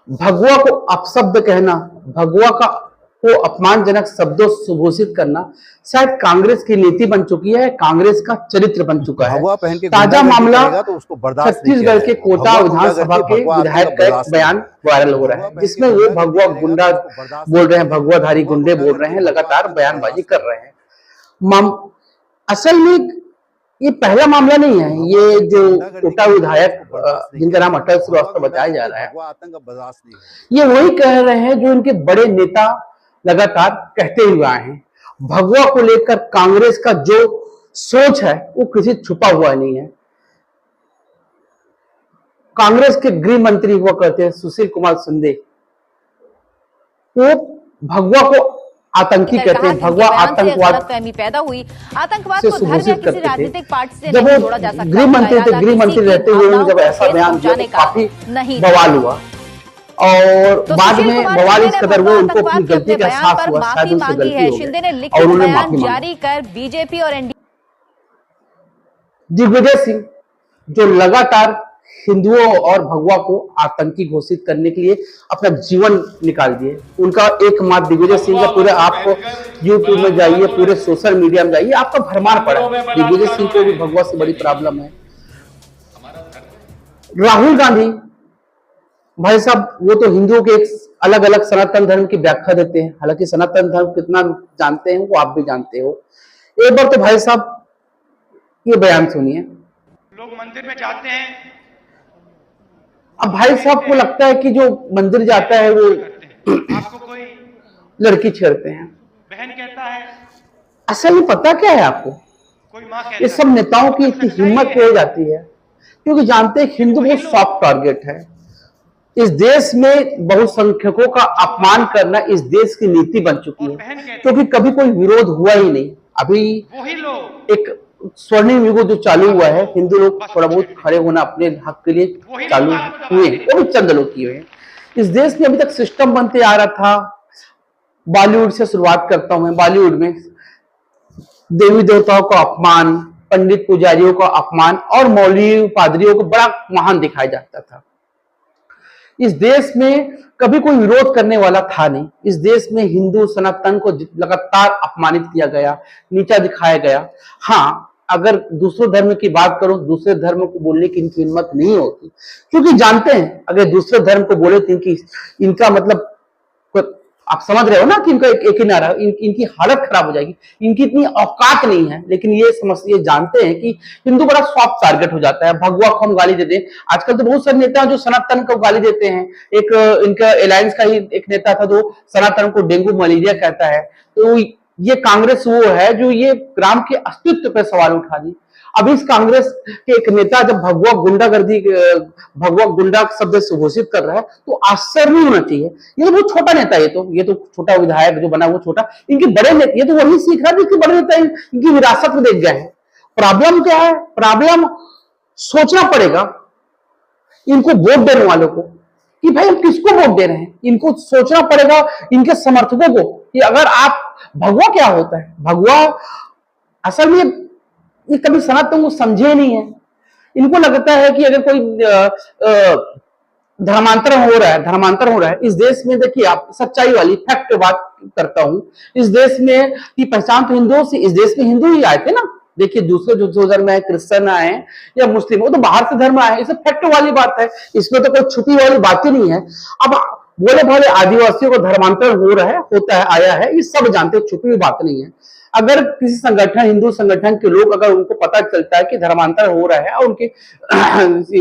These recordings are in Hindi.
भगवा को अपशब्द कहना, भगवा का को अपमानजनक शब्दों से घोषित करना शायद कांग्रेस की नीति बन चुकी है, कांग्रेस का चरित्र बन चुका है। ताजा मामला तो उसको बर्दाश्त छत्तीसगढ़ के कोटा विधानसभा के विधायक का एक बयान वायरल हो रहा है, जिसमें वो भगवा गुंडा बोल रहे हैं, भगवाधारी गुंडे बोल रहे हैं, लगातार बयानबाजी कर रहे हैं। असल में ये पहला मामला नहीं है, ये जो कोटा विधायक जिनका नाम अटल श्रीवास्तव बताया जा रहा है, ये वही कह रहे हैं जो इनके बड़े नेता लगातार कहते हुए आए हैं। भगवा को लेकर कांग्रेस का जो सोच है वो किसी छुपा हुआ नहीं है। कांग्रेस के गृह मंत्री हुआ करते हैं सुशील कुमार शिंदे, वो भगवा को आतंकी कहते हैं, भगवा आतंकवाद पैदा हुई। आतंकवाद को धर्म या किसी राजनीतिक पार्टी से जब नहीं जोड़ा जा सकता। गृह मंत्री थे, गृह मंत्री रहते हुए जब ऐसा बयान दिया तो काफी बवाल हुआ और बाद में बवाल इस कदर हुआ उनको अपनी गलती का एहसास हुआ, शायद उनसे गलती हो शिंदे ने गई लिखित और उन्होंने बयान माफी जारी कर बीजेपी और एनडीए दिग्विजय सिंह जो लगातार हिंदुओं और भगवा को आतंकी घोषित करने के लिए अपना जीवन निकाल दिए, उनका एकमात्र दिग्विजय सिंह का पूरे आपको यूट्यूब में जाइए, पूरे सोशल मीडिया में जाइए, आपका भरमार पड़ा है। दिग्विजय सिंह को भी भगवा से बड़ी प्रॉब्लम है। राहुल गांधी भाई साहब वो तो हिंदुओं के एक अलग अलग सनातन धर्म की व्याख्या देते हैं, हालांकि सनातन धर्म कितना जानते हैं वो आप भी जानते हो। एक बार तो भाई साहब ये बयान सुनिए। लोग मंदिर में जाते हैं, अब भाई साहब को लगता है कि जो मंदिर जाता है वो आपको कोई लड़की छेड़ते हैं, बहन कहता है, असल में पता क्या है आपको, कोई माँ कहता ये सब नेताओं की इतनी हिम्मत हो जाती है क्योंकि जानते हैं हिंदू वो सॉफ्ट टारगेट है। इस देश में बहुसंख्यकों का अपमान करना इस देश की नीति बन चुकी है, क्योंकि कभी कोई विरोध हुआ ही नहीं। अभी वही लोग एक स्वर्णिम युग जो चालू हुआ है, हिंदू लोग थोड़ा बहुत खड़े होना अपने हक के लिए चालू हुए हैं, वो भी चंद लोग किए हैं। इस देश में अभी तक सिस्टम बनते आ रहा था। बॉलीवुड से शुरुआत करता हूं मैं। बॉलीवुड में देवी देवताओं का अपमान, पंडित पुजारियों का अपमान और मौलवी पादरियों को बड़ा महान दिखाया जाता था। इस देश में कभी कोई विरोध करने वाला था नहीं। इस देश में हिंदू सनातन को लगातार अपमानित किया गया, नीचा दिखाया गया। हाँ, अगर दूसरे धर्म की बात करो, दूसरे धर्म को बोलने की इनकी हिम्मत नहीं होती, क्योंकि जानते हैं अगर दूसरे धर्म को बोले तो इनका मतलब आप समझ रहे हो ना कि इनका एक ही नारा, इनकी हालत खराब हो जाएगी। इनकी इतनी औकात नहीं है, लेकिन ये जानते हैं कि हिंदू बड़ा सॉफ्ट टारगेट हो जाता है। भगवा को हम गाली देते हैं। आजकल तो बहुत सारे नेता जो सनातन को गाली देते हैं। एक इनका अलायंस का ही एक नेता था जो सनातन को डेंगू मलेरिया कहता है। तो ये कांग्रेस वो है जो ये राम के अस्तित्व पर सवाल उठा दी। अब इस कांग्रेस के एक नेता जब भगवा गुंडा शब्द से घोषित कर रहा है तो आश्चर्य नहीं होना चाहिए। ये तो बहुत छोटा नेता है, ये तो छोटा विधायक जो बना वो छोटा, इनके बड़े नेता ये तो वही सीख रहा है जिसके बड़े नेता इनकी विरासत में देख गए हैं। प्रॉब्लम क्या है? प्रॉब्लम सोचना पड़ेगा इनको वोट देने वालों को कि भाई हम किसको वोट दे रहे हैं। इनको सोचना पड़ेगा इनके समर्थकों को कि अगर आप भगवा क्या होता है। भगवा असल में ये कभी सनातन को समझे नहीं है। इनको लगता है कि अगर कोई धर्मांतरण हो रहा है इस देश में। देखिए आप सच्चाई वाली फैक्ट बात करता हूं, इस देश में की पहचान तो हिंदुओं से, इस देश में हिंदू ही आए थे ना। देखिए दूसरे जो धर्म है, क्रिश्चियन आए या मुस्लिम, वो तो बाहर से धर्म आए। इसे फैक्ट वाली बात है, इसमें तो कोई छुपी वाली बात ही नहीं है। अब बोले भाले आदिवासियों को धर्मांतरण हो रहा है, होता है, आया है, ये सब जानते, छुपी हुई बात नहीं है। अगर किसी संगठन, हिंदू संगठन के लोग, अगर उनको पता चलता है कि धर्मांतर हो रहा है और उनके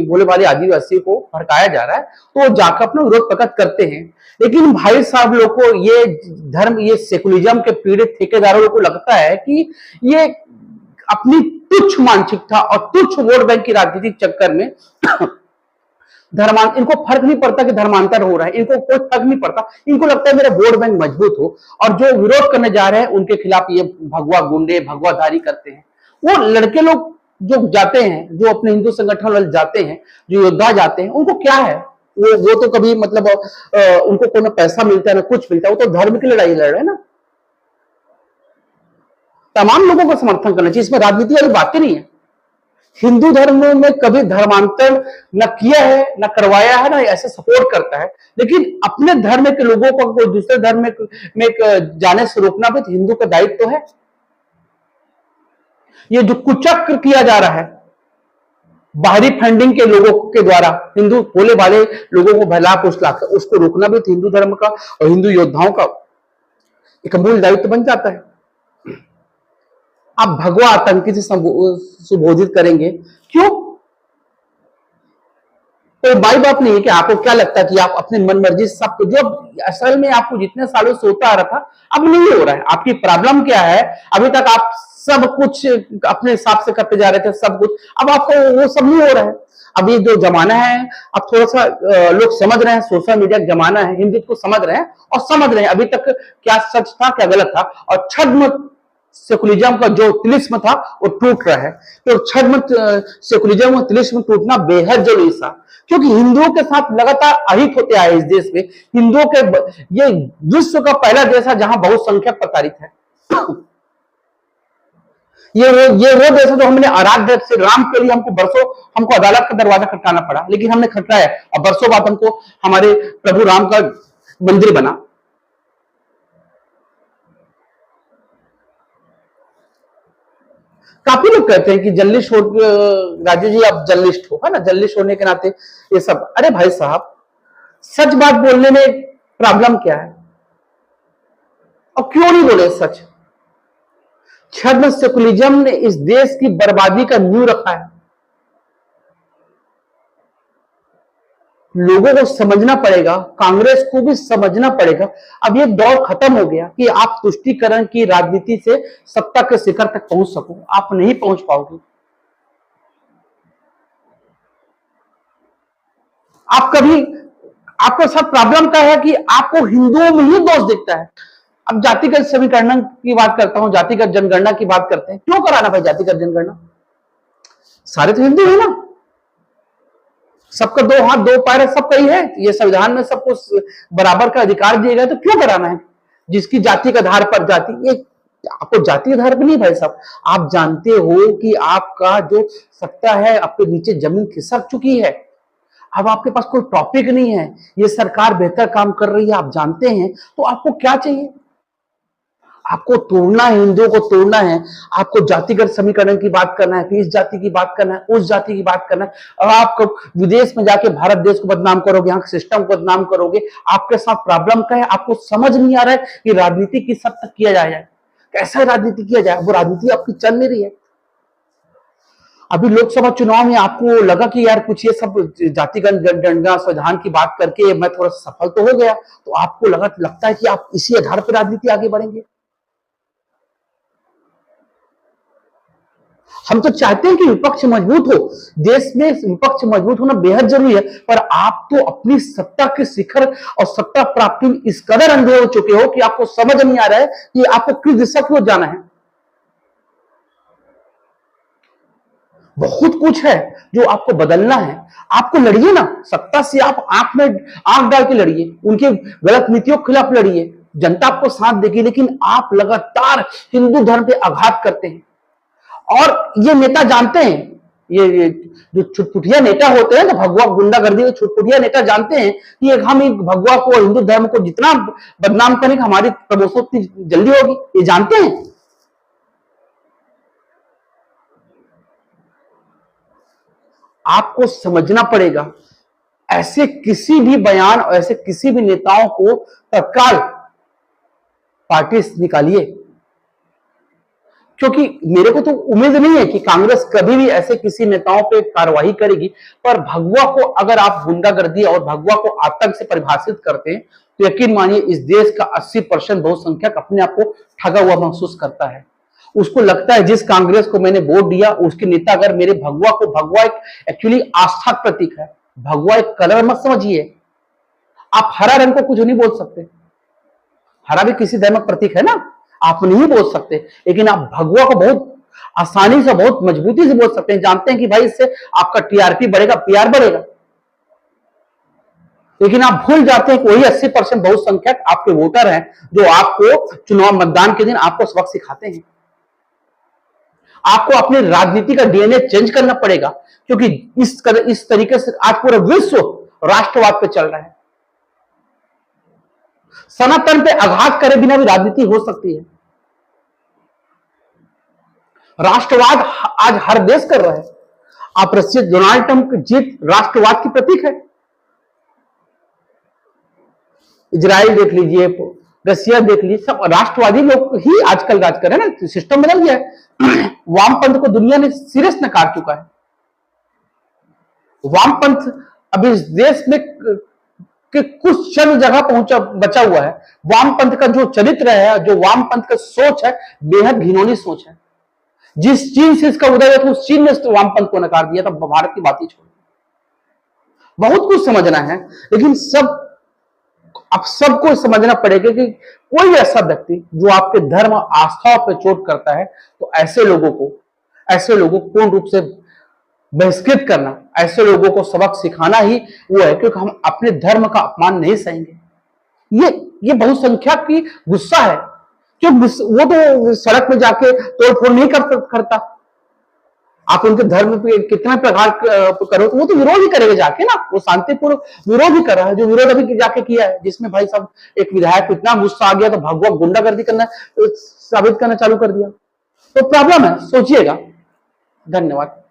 भोले भाले आदिवासी को भड़काया जा रहा है तो वो जाकर अपना विरोध प्रकट करते हैं। लेकिन भाई साहब लोग को ये धर्म, ये सेकुलरिज्म के पीड़ित ठेकेदारों को लगता है कि ये अपनी तुच्छ मानसिकता और तुच्छ वोट बैंक की राजनीतिक चक्कर में इनको फर्क नहीं पड़ता कि धर्मांतर हो रहा है, इनको कोई फर्क नहीं पड़ता। इनको लगता है मेरा वोट बैंक मजबूत हो, और जो विरोध करने जा रहे हैं उनके खिलाफ ये भगवा गुंडे, भगवाधारी करते हैं। वो लड़के लोग जो जाते हैं, जो अपने हिंदू संगठन वाले जाते हैं, जो योद्धा जाते हैं, उनको क्या है, वो तो कभी मतलब उनको कोई ना पैसा मिलता है ना कुछ मिलता है, वो तो धर्म की लड़ाई लड़ रहे हैं ना। तमाम लोगों को समर्थन करना चाहिए, इसमें राजनीति वाली बातें नहीं है। हिंदू धर्म में कभी धर्मांतर न किया है, न करवाया है, न ऐसे सपोर्ट करता है, लेकिन अपने धर्म के लोगों को कोई दूसरे धर्म में जाने से रोकना भी तो हिंदू का दायित्व तो है। ये जो कुचक्र किया जा रहा है बाहरी फंडिंग के लोगों के द्वारा हिंदू भोले भाले लोगों को बहला फुसलाकर, उसको रोकना भी तो हिंदू धर्म का और हिंदू योद्धाओं का एक मूल दायित्व बन जाता है। आप भगवा आतंकी से संबोधित करेंगे, क्यों? कोई माई बाप नहीं है कि आपको क्या लगता है कि आप अपनी मन मर्जी सब जो असल में आपको जितने सालों से होता आ रहा था अब नहीं हो रहा है। आपकी प्रॉब्लम क्या है? अभी तक आप सब कुछ अपने हिसाब से करते जा रहे थे, सब कुछ, अब आपको वो सब नहीं हो रहा है। अब ये जो जमाना है, अब थोड़ा सा लोग समझ रहे हैं, सोशल मीडिया का जमाना है, हिंदुत्व को समझ रहे हैं और समझ रहे हैं अभी तक क्या सच था क्या गलत था, और छद्म सेकुलरिज्म का जो तिलिस्म था वो टूट रहा है। तो छद्म सेकुलरिज्म और तिलिस्म टूटना बेहद जरूरी था, क्योंकि हिंदुओं के साथ लगातार अहित होते आए इस देश में। हिंदुओं के ये विश्व का पहला देश है जहां बहुसंख्यक प्रताड़ित है। ये वो देश है जो हमने आराध्य श्री राम के लिए हमको अदालत का दरवाजा खटकाना पड़ा, लेकिन हमने खटकाया और बरसों बाद हमको हमारे प्रभु राम का मंदिर बना। काफी लोग कहते हैं कि जर्नलिस्ट हो, राजू जी आप जर्नलिस्ट हो, है ना, जर्नलिस्ट होने के नाते ये सब। अरे भाई साहब, सच बात बोलने में प्रॉब्लम क्या है और क्यों नहीं बोले सच? छद्म सेकुलरिज्म ने इस देश की बर्बादी का नींव रखा है। लोगों को समझना पड़ेगा, कांग्रेस को भी समझना पड़ेगा। अब ये दौर खत्म हो गया कि आप तुष्टीकरण की राजनीति से सत्ता के शिखर तक पहुंच सको, आप नहीं पहुंच पाओगे। आप कभी, आपके साथ प्रॉब्लम क्या है कि आपको हिंदुओं में ही दोष दिखता है। अब जातिगत समीकरण की बात करता हूं, जातिगत जनगणना की बात करते हैं। क्यों कराना भाई जातिगत जनगणना? सारे तो हिंदू है ना, सबका दो हाथ दो पैर है, सबका ही है। ये संविधान में सबको बराबर का अधिकार दिया गया, तो क्यों कराना है? जिसकी जाति के आधार पर जाति, ये आपको जाति के आधार पर नहीं भाई साहब। आप जानते हो कि आपका जो सत्ता है आपके नीचे जमीन खिसक चुकी है। अब आपके पास कोई टॉपिक नहीं है। ये सरकार बेहतर काम कर रही है, आप जानते हैं, तो आपको क्या चाहिए? आपको तोड़ना है, हिंदुओं को तोड़ना है। आपको जातिगत समीकरण की बात करना है, फिर इस जाति की बात करना है, उस जाति की बात करना है, और आप विदेश में जाके भारत देश को बदनाम करोगे, यहाँ के सिस्टम को बदनाम करोगे। आपके साथ प्रॉब्लम क्या है? आपको समझ नहीं आ रहा है कि राजनीति किस हद तक किया जाए, कैसा राजनीति किया जाए। वो राजनीति आपकी चल नहीं रही है। अभी लोकसभा चुनाव में आपको लगा कि यार कुछ ये सब जातिगत जनगणना संविधान की बात करके मैं थोड़ा सफल तो हो गया, तो आपको लगता है कि आप इसी आधार पर राजनीति आगे बढ़ेंगे। हम तो चाहते हैं कि विपक्ष मजबूत हो, देश में विपक्ष मजबूत होना बेहद जरूरी है, पर आप तो अपनी सत्ता के शिखर और सत्ता प्राप्ति में इस कदर अंधे हो चुके हो कि आपको समझ नहीं आ रहा है कि आपको किस दिशा की ओर जाना है। बहुत कुछ है जो आपको बदलना है। आपको लड़िए ना, सत्ता से आप आंख में आंख डाल के लड़िए, उनके गलत नीतियों के खिलाफ लड़िए, जनता आपको साथ देगी। लेकिन आप लगातार हिंदू धर्म पे आघात करते हैं, और ये नेता जानते हैं, ये जो छुटपुटिया नेता होते हैं, तो भगवा गुंडागर्दी के छुटपुटिया नेता जानते हैं कि हम भगवा को, हिंदू धर्म को जितना बदनाम करेंगे हमारी प्रमोशन उतनी जल्दी होगी, ये जानते हैं। आपको समझना पड़ेगा, ऐसे किसी भी बयान और ऐसे किसी भी नेताओं को तत्काल पार्टी से निकालिए, क्योंकि मेरे को तो उम्मीद नहीं है कि कांग्रेस कभी भी ऐसे किसी नेताओं पे कार्रवाई करेगी। पर भगवा को अगर आप गुंडागर्दी और भगवा को आतंक से परिभाषित करते हैं, तो यकीन मानिए इस देश का 80% बहुसंख्यक अपने आप को ठगा हुआ महसूस करता है। उसको लगता है जिस कांग्रेस को मैंने वोट दिया उसके नेता अगर मेरे भगवा एक एक्चुअली आस्था का प्रतीक है। भगवा एक कलर मत समझिए। आप हरा रंग को कुछ नहीं बोल सकते, हरा भी किसी धर्म का प्रतीक है ना, आप नहीं बोल सकते। लेकिन आप भगवा को बहुत आसानी से, बहुत मजबूती से बोल सकते हैं। जानते हैं कि भाई इससे आपका टीआरपी बढ़ेगा, पीआर बढ़ेगा। लेकिन आप भूल जाते हैं कि वही 80% बहुसंख्यक आपके वोटर हैं जो आपको चुनाव मतदान के दिन आपको सबक सिखाते हैं। आपको अपने राजनीति का डीएनए चेंज करना पड़ेगा, क्योंकि इस तरीके से आज पूरा विश्व राष्ट्रवाद पे चल रहा है। सनातन पे आघात करे बिना भी राजनीति हो सकती है। राष्ट्रवाद आज हर देश कर रहा है। आप रशिया डोनाल्ड ट्रंप की जीत राष्ट्रवाद की प्रतीक है। इजराइल देख लीजिए, रशिया देख लीजिए, सब राष्ट्रवादी लोग ही आजकल राज कर रहे हैं ना। सिस्टम बदल गया है। वामपंथ को दुनिया ने सीरियस नकार चुका है। वामपंथ अब इस देश में कि कुछ चंद जगह बचा हुआ है। वामपंथ का जो चरित्र है, जो वामपंथ का सोच है, बेहद घिनौनी सोच है। जिस चीन से इसका उदय हुआ था, उस चीन ने वामपंथ को नकार दिया था। भारत की बात ही छोड़, बहुत कुछ समझना है, लेकिन अब सबको समझना पड़ेगा कि कोई ऐसा व्यक्ति जो आपके धर्म आस्थाओं पर चोट करता है, तो ऐसे लोगों को पूर्ण रूप से बहिष्कृत करना, ऐसे लोगों को सबक सिखाना ही वो है, क्योंकि हम अपने धर्म का अपमान नहीं सहेंगे। ये बहुसंख्यक की गुस्सा है, क्यों? वो तो सड़क में जाके तोड़फोड़ नहीं करता। आप उनके धर्म पे कितना प्रकार करो, तो वो तो विरोध ही करेगा जाके ना। वो शांतिपूर्ण विरोध ही कर रहा है, जो विरोध अभी जाके किया है, जिसमें भाई साहब एक विधायक को इतना गुस्सा आ गया तो भगवा गुंडागर्दी करना साबित करना चालू कर दिया। तो प्रॉब्लम है, सोचिएगा। धन्यवाद।